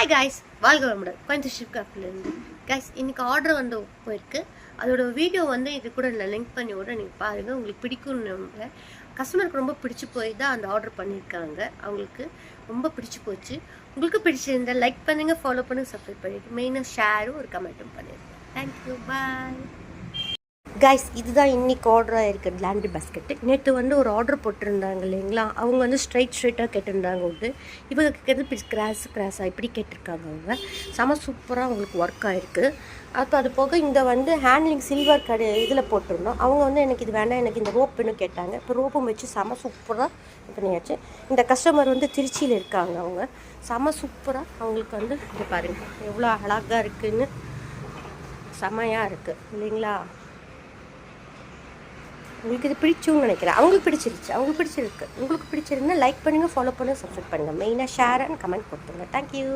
Hi guys, வாழ்க வளமுடன். Coimbatore ஷிப்காப்லேருந்து guys இன்றைக்கி ஆர்டர் வந்து போயிருக்கு. அதோட வீடியோ வந்து இது கூட நான் லிங்க் பண்ணி விட நீங்கள் பாருங்கள். உங்களுக்கு பிடிக்கும்னு கஸ்டமருக்கு ரொம்ப பிடிச்சி போய் தான் அந்த ஆர்டர் பண்ணியிருக்காங்க. அவங்களுக்கு ரொம்ப பிடிச்சி போச்சு. உங்களுக்கு பிடிச்சிருந்தா லைக் பண்ணுங்கள், ஃபாலோ பண்ணுங்கள், சப்ஸ்கிரைப் பண்ணிவிட்டு மெயினாக ஷேரும் ஒரு கமெண்ட்டும் பண்ணிடுங்க. Thank you, bye guys. இதுதான் இன்றைக்கி ஆர்டர் ஆகிருக்கு லாண்ட்ரி பாஸ்கெட்டு. நேற்று வந்து ஒரு ஆர்டர் போட்டிருந்தாங்க இல்லைங்களா, அவங்க வந்து ஸ்ட்ரைட்டாக கேட்டிருந்தாங்க. விட்டு இவங்க கேட்குறது இப்படி கிராஸாக இப்படி கேட்டிருக்காங்க. அவங்க செம சூப்பராக அவங்களுக்கு ஒர்க் ஆகிருக்கு. அப்போ அது போக இந்த வந்து ஹேண்ட்லிங் சில்வர் இதில் போட்டிருந்தோம். அவங்க வந்து எனக்கு இது வேண்டாம், எனக்கு இந்த ரோப்புன்னு கேட்டாங்க. இப்போ ரோப்பும் வச்சு செம சூப்பராக பண்ணியாச்சு. இந்த கஸ்டமர் வந்து திருச்சியில் இருக்காங்க. அவங்க செம சூப்பராக அவங்களுக்கு வந்து இது பாருங்கள் எவ்வளோ அழகாக இருக்குதுன்னு, செமையாக இருக்குது இல்லைங்களா. உங்களுக்கு இது பிடிச்சுன்னு நினைக்கிறேன். அவங்களுக்கு பிடிச்சிருச்சு, அவங்களுக்கு பிடிச்சிருக்கு. உங்களுக்கு பிடிச்சிருந்தா லைக் பண்ணுங்கள், ஃபாலோ பண்ணுங்கள், சப்ஸ்கிரைப் பண்ணுங்கள். மெயினாக ஷேர் அண்ட் கமெண்ட் கொடுத்துருங்க. தேங்க்யூ.